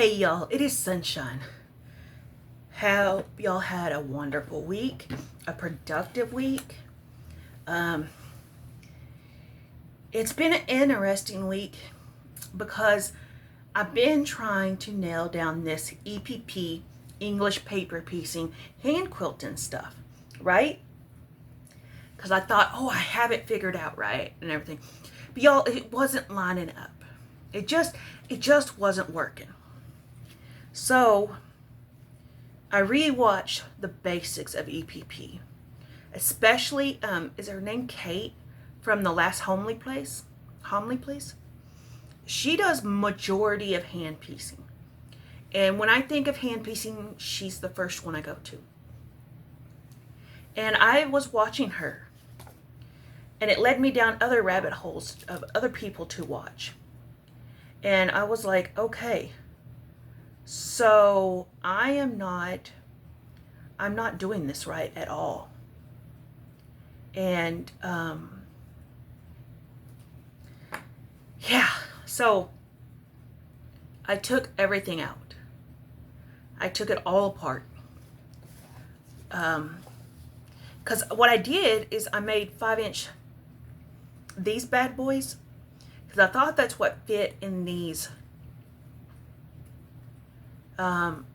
Hey y'all, it is Sunshine. How y'all had a wonderful week, a productive week. Um, it's been an interesting week because I've been trying to nail down this EPP, English paper piecing, hand quilting stuff, right? Because I thought, oh, I have it figured out right and everything. But y'all, it wasn't lining up. It just wasn't working. So I rewatched the basics of EPP, especially is her name Kate from the last Homely Place? Homely Place? She does majority of hand piecing. And when I think of hand piecing, she's the first one I go to. And I was watching her, and it led me down other rabbit holes of other people to watch. And I was like, okay, so I'm not doing this right at all. And yeah, so I took everything out. I took it all apart. Because what I did is I made 5-inch these bad boys, because I thought that's what fit in these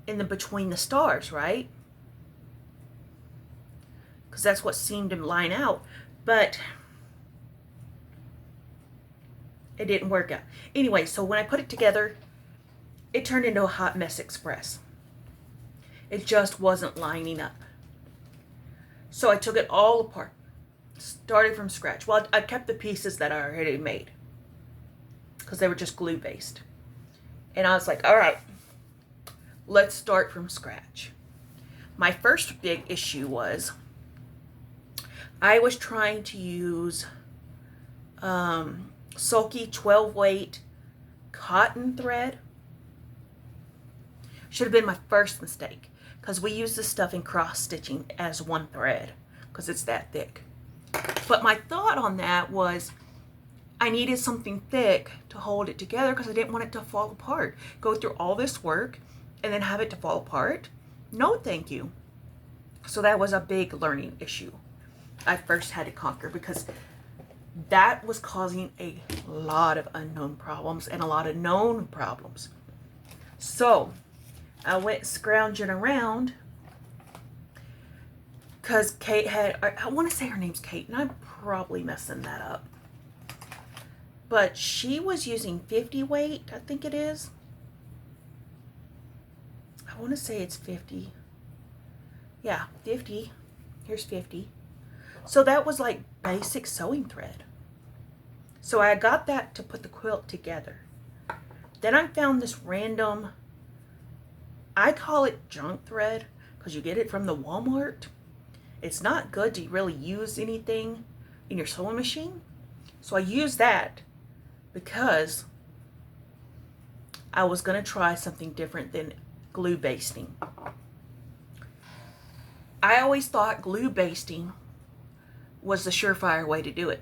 in the between the stars, right? Because that's what seemed to line out, but it didn't work out. Anyway, so when I put it together, it turned into a hot mess express. It just wasn't lining up. So I took it all apart, started from scratch. Well, I kept the pieces that I already made because they were just glue based. And I was like, all right, let's start from scratch. My first big issue was I was trying to use sulky 12 weight cotton thread. Should have been my first mistake, because we use this stuff in cross stitching as one thread because it's that thick. But my thought on that was I needed something thick to hold it together because I didn't want it to fall apart. Go through all this work and then have it to fall apart? No, thank you. So that was a big learning issue I first had to conquer, because that was causing a lot of unknown problems and a lot of known problems. So I went scrounging around because Kate had, I want to say her name's Kate, and I'm probably messing that up. But she was using 50 weight, I think it is. I want to say it's 50. Yeah, 50. Here's 50. So that was like basic sewing thread. So I got that to put the quilt together. Then I found this random, I call it junk thread because you get it from the Walmart. It's not good to really use anything in your sewing machine. So I used that because I was going to try something different than glue basting. I always thought glue basting was the surefire way to do it.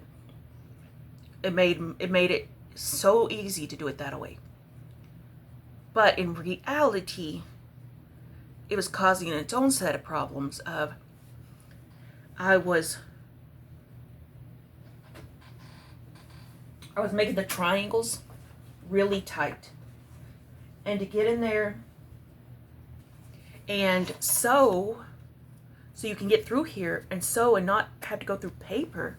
It made it so easy to do it that way. But in reality, it was causing its own set of problems of I was making the triangles really tight. And to get in there and sew so you can get through here and sew and not have to go through paper,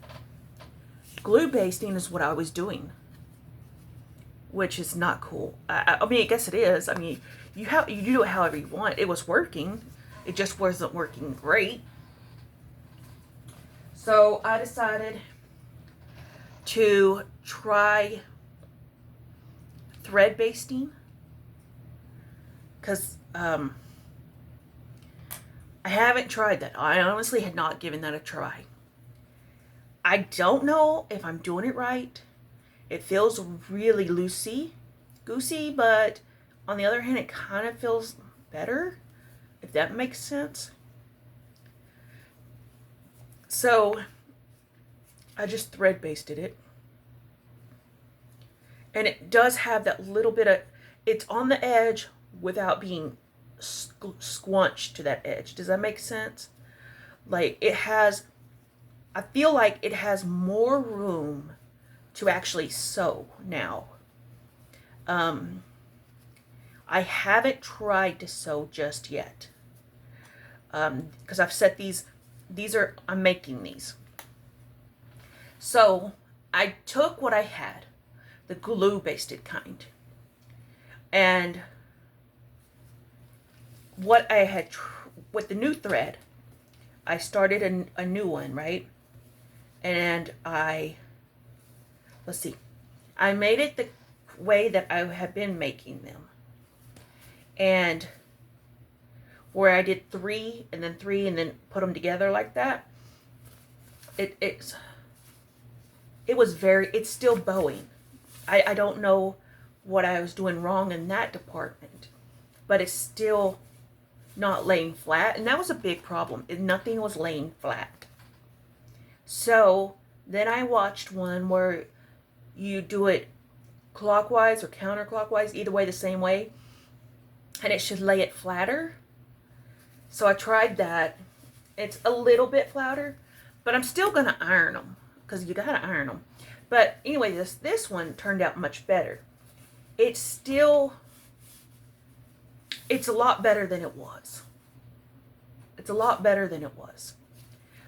glue basting is what I was doing, which is not cool. I mean, I guess it is. I mean, you do it however you want. It was working. It just wasn't working great. So I decided to try thread basting because I haven't tried that. I honestly had not given that a try. I don't know if I'm doing it right. It feels really loosey-goosey, but on the other hand, it kind of feels better, if that makes sense. So I just thread basted it. And it does have that little bit of, it's on the edge without being squunched to that edge. Does that make sense? Like it has, I feel like it has more room to actually sew now. I haven't tried to sew just yet. Because I've set I'm making these. So I took what I had, the glue basted kind, and what I had with the new thread, I started a new one, right? And let's see, I made it the way that I have been making them. And where I did 3 and then 3 and then put them together like that, it's still bowing. I don't know what I was doing wrong in that department, but it's still not laying flat, and that was a big problem. Nothing was laying flat. So then I watched one where you do it clockwise or counterclockwise, either way, the same way, and it should lay it flatter. So I tried that. It's a little bit flatter, but I'm still gonna iron them because you gotta iron them. But anyway, this one turned out much better. It's a lot better than it was. It's a lot better than it was.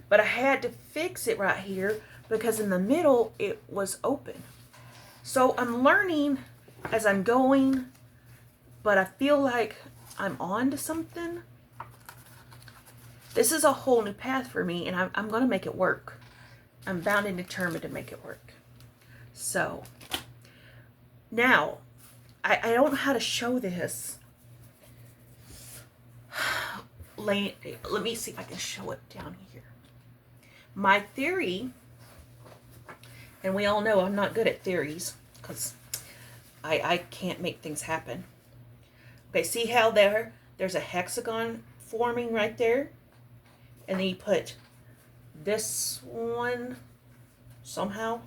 But I had to fix it right here because in the middle it was open. So I'm learning as I'm going, but I feel like I'm on to something. This is a whole new path for me, and I'm going to make it work. I'm bound and determined to make it work. So now I don't know how to show this. Let me see if I can show it down here. My theory, and we all know I'm not good at theories because I can't make things happen. Okay, see how there's a hexagon forming right there? And then you put this one somehow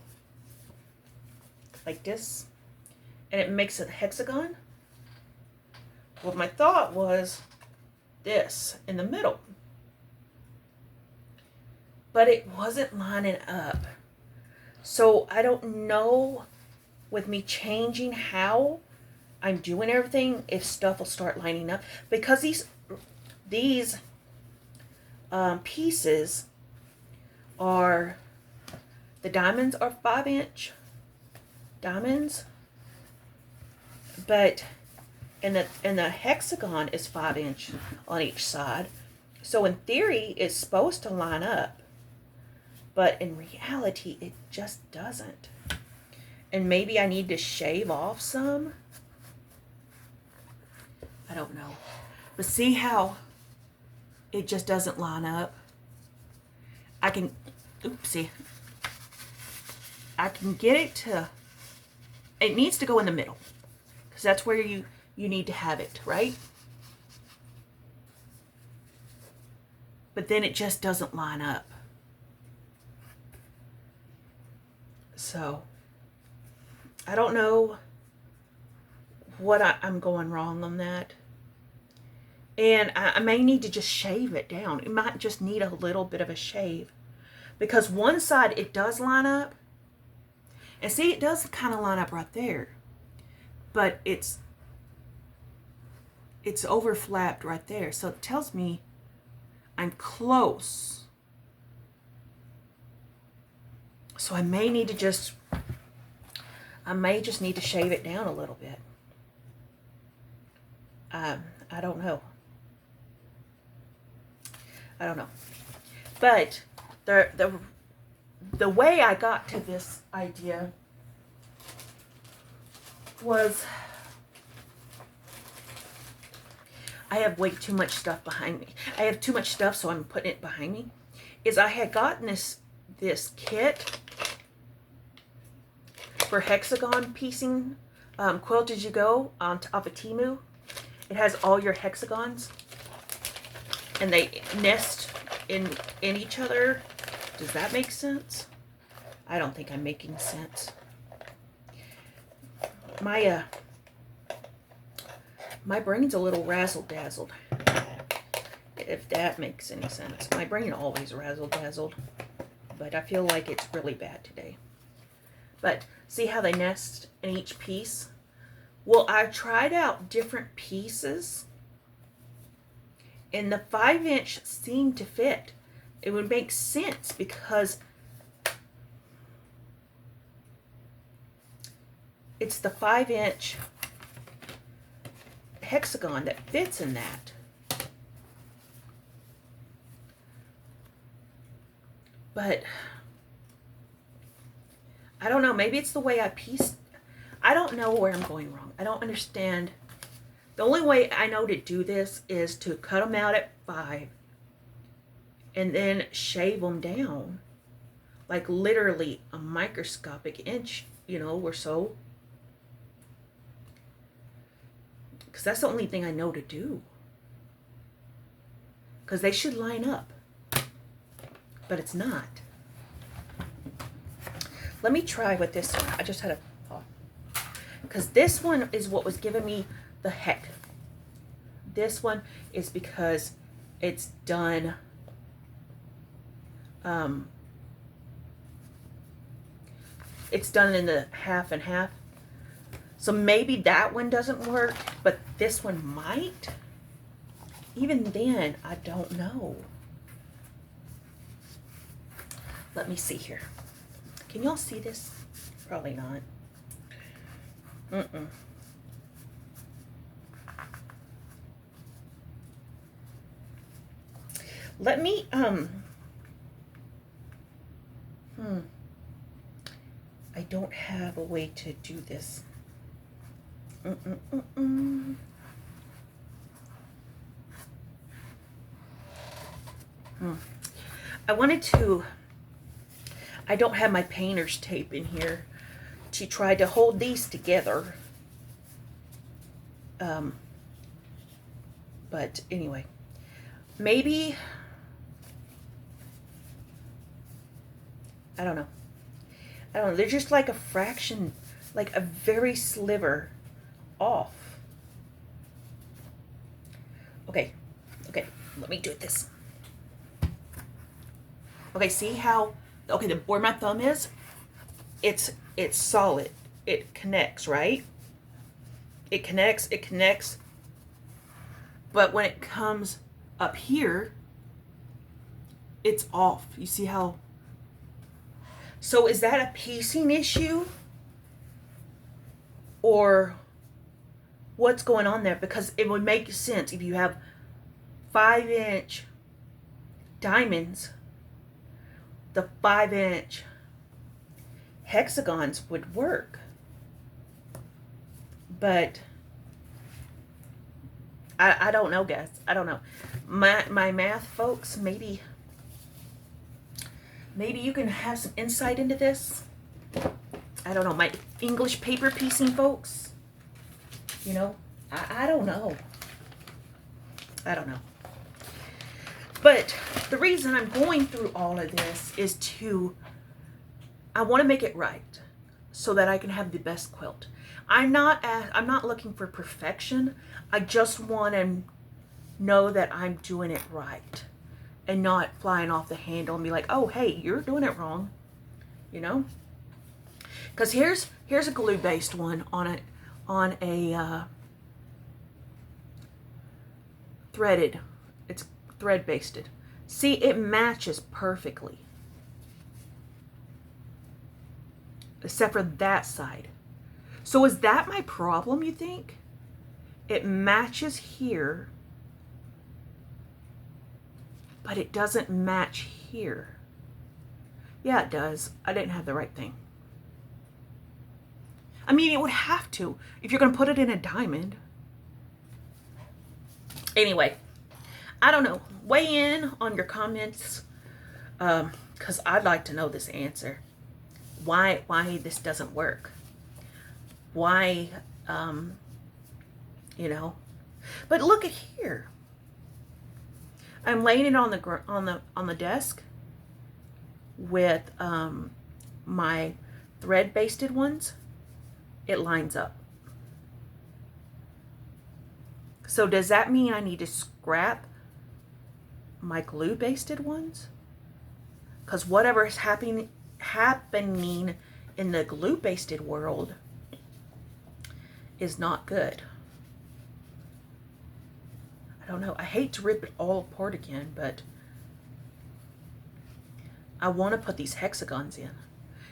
like this, and it makes a hexagon. Well, my thought was this in the middle, but it wasn't lining up. So I don't know, with me changing how I'm doing everything, if stuff will start lining up, because these pieces are, the diamonds are 5-inch diamonds, but and the hexagon is 5-inch on each side. So in theory, it's supposed to line up, but in reality, it just doesn't. And maybe I need to shave off some. I don't know. But see how it just doesn't line up? I can get it to, it needs to go in the middle, because that's where you need to have it, right? But then it just doesn't line up. So I don't know what I'm going wrong on that. And I may need to just shave it down. It might just need a little bit of a shave, because one side it does line up. And see, it does kind of line up right there, but it's overflapped right there. So it tells me I'm close. So I may just need to shave it down a little bit. I don't know. But the way I got to this idea was, I have way too much stuff behind me. I have too much stuff, so I'm putting it behind me. Is I had gotten this kit for hexagon piecing, Quilt As You Go off of Temu. It has all your hexagons, and they nest in each other. Does that make sense? I don't think I'm making My brain's a little razzle-dazzled, if that makes any sense. My brain always razzle-dazzled, but I feel like it's really bad today. But see how they nest in each piece? Well, I tried out different pieces, and the 5-inch seemed to fit. It would make sense because it's the 5-inch hexagon that fits in that. But I don't know, maybe it's the way I pieced. I don't know where I'm going wrong. I don't understand. The only way I know to do this is to cut them out at 5 and then shave them down, like literally a microscopic inch, you know, or so. Because that's the only thing I know to do. Because they should line up. But it's not. Let me try with this one. I just had a thought. Because this one is what was giving me the heck. This one is because it's done it's done in the half and half. So maybe that one doesn't work, but this one might. Even then, I don't know. Let me see here. Can y'all see this? Probably not. Let me, I don't have a way to do this. I wanted to, I don't have my painter's tape in here to try to hold these together. But anyway, maybe, I don't know. They're just like a fraction, like a very sliver off. Okay, let me do this. Okay, see how, okay, where my thumb is, it's solid. It connects, right? It connects. But when it comes up here, it's off. You see how? So is that a piecing issue? Or what's going on there? Because it would make sense if you have 5-inch diamonds, the 5-inch hexagons would work. But I don't know, guys. I don't know. My math folks, maybe you can have some insight into this. I don't know. My English paper piecing folks, you know, I don't know. I don't know. But the reason I'm going through all of this is I want to make it right so that I can have the best quilt. I'm not looking for perfection. I just want to know that I'm doing it right and not flying off the handle and be like, oh, hey, you're doing it wrong, you know? Because here's a glue-based one on a threaded. It's thread-basted. See, it matches perfectly. Except for that side. So is that my problem, you think? It matches here, but it doesn't match here. Yeah, it does. I didn't have the right thing. I mean, it would have to if you're going to put it in a diamond. Anyway, I don't know. Weigh in on your comments, because I'd like to know this answer. Why this doesn't work? Why, you know? But look at here. I'm laying it on the desk with my thread basted ones. It lines up. So does that mean I need to scrap my glue-basted ones? Because whatever is happening in the glue-basted world is not good. I don't know. I hate to rip it all apart again, but I want to put these hexagons in.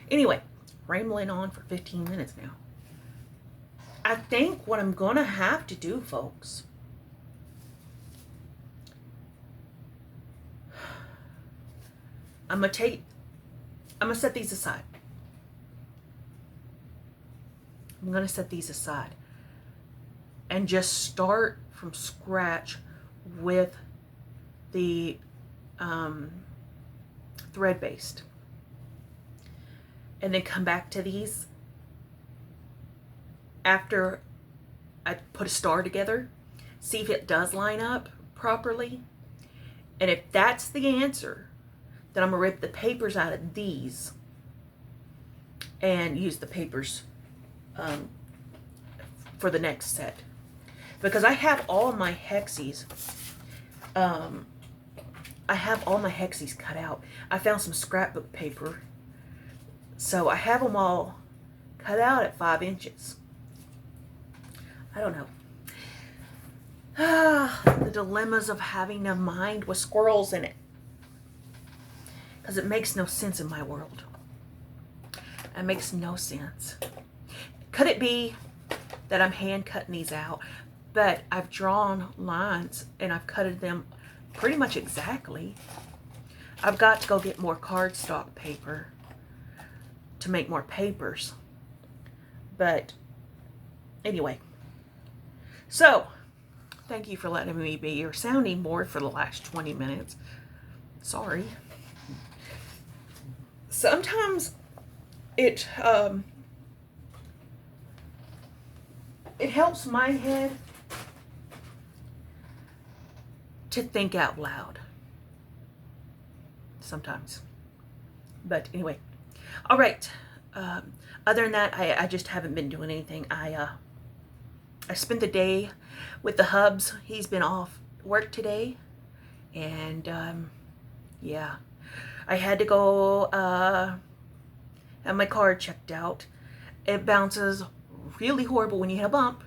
Anyway, rambling on for 15 minutes now. I think what I'm going to have to do, folks, I'm going to set these aside. I'm going to set these aside and just start from scratch with the thread-based. And then come back to these after I put a star together, see if it does line up properly. And if that's the answer, then I'm going to rip the papers out of these and use the papers for the next set. Because I have all my hexies. I have all my hexies cut out. I found some scrapbook paper. So I have them all cut out at 5 inches. I don't know. The dilemmas of having a mind with squirrels in it. Because it makes no sense in my world. It makes no sense. Could it be that I'm hand cutting these out, but I've drawn lines and I've cutted them pretty much exactly? I've got to go get more cardstock paper to make more papers. But anyway, so thank you for letting me be your sounding board for the last 20 minutes. Sorry. Sometimes it helps my head to think out loud. Sometimes. But anyway. All right. Other than that, I just haven't been doing anything. I spent the day with the hubs. He's been off work today. And yeah. I had to go have my car checked out. It bounces really horrible when you hit a bump.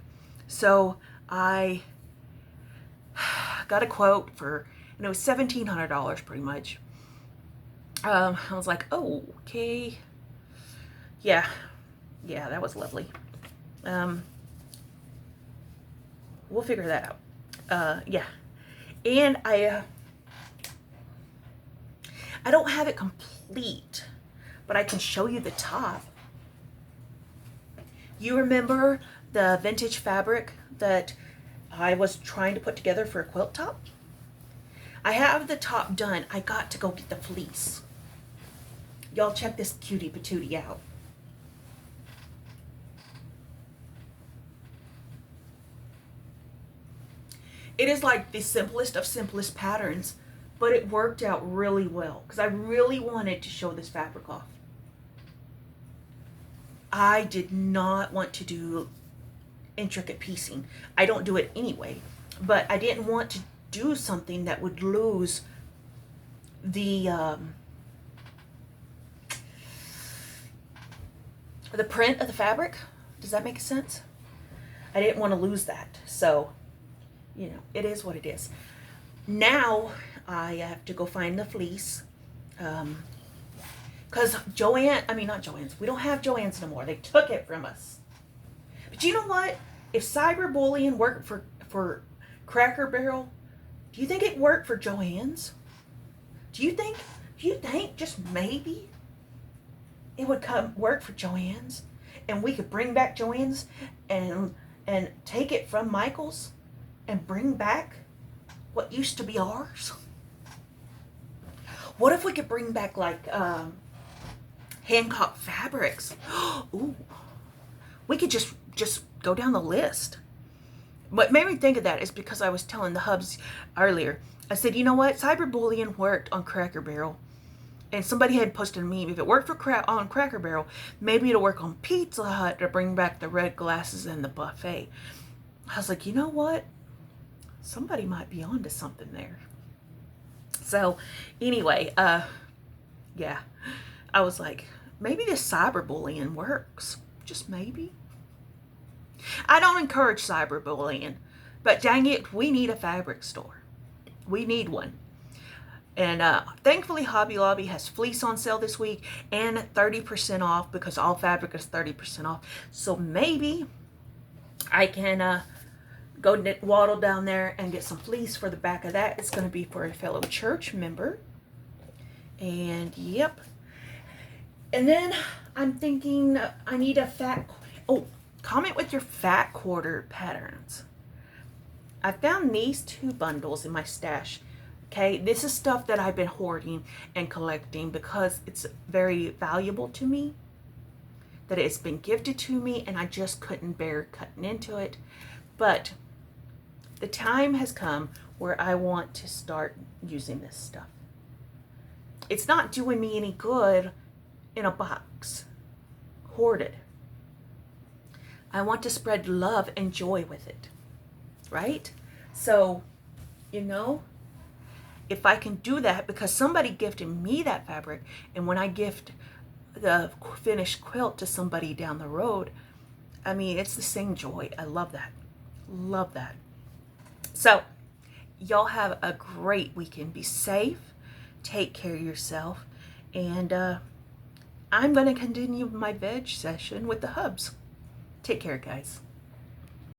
So I got a quote for, and it was $1,700 pretty much. I was like, oh, okay. Yeah, that was lovely. We'll figure that out. Yeah. And I don't have it complete, but I can show you the top. You remember the vintage fabric that I was trying to put together for a quilt top? I have the top done. I got to go get the fleece. Y'all check this cutie patootie out. It is like the simplest of simplest patterns, but it worked out really well because I really wanted to show this fabric off. I did not want to do intricate piecing. I don't do it anyway, but I didn't want to do something that would lose the print of the fabric. Does that make sense? I didn't want to lose that. So, you know, it is what it is. Now I have to go find the fleece. Because not Joann's. We don't have Joann's no more. They took it from us. But you know what? If cyberbullying worked for Cracker Barrel, do you think it worked for Joann's? Do you think just maybe it would work for Joann's, and we could bring back Joann's and take it from Michael's and bring back what used to be ours? What if we could bring back like Hancock fabrics? Ooh, we could just go down the list. What made me think of that is because I was telling the hubs earlier. I said, you know what? Cyberbullying worked on Cracker Barrel. And somebody had posted a meme. If it worked on Cracker Barrel, maybe it'll work on Pizza Hut to bring back the red glasses and the buffet. I was like, you know what? somebody might be onto something there. So anyway, yeah, I was like, maybe this cyberbullying works. Just maybe. I don't encourage cyberbullying, but dang it, we need a fabric store. We need one. And thankfully, Hobby Lobby has fleece on sale this week and 30% off, because all fabric is 30% off. So maybe I can go waddle down there and get some fleece for the back of that. It's going to be for a fellow church member. And yep. And then I'm thinking I need a fat... Oh, comment with your fat quarter patterns. I found these 2 bundles in my stash. Okay, this is stuff that I've been hoarding and collecting because it's very valuable to me, that it's been gifted to me, and I just couldn't bear cutting into it. But the time has come where I want to start using this stuff. It's not doing me any good in a box, hoarded. I want to spread love and joy with it, right? So, you know, if I can do that, because somebody gifted me that fabric, and when I gift the finished quilt to somebody down the road, I mean, it's the same joy. I love that. Love that. So, y'all have a great weekend. Be safe. Take care of yourself. And I'm going to continue my veg session with the hubs. Take care, guys.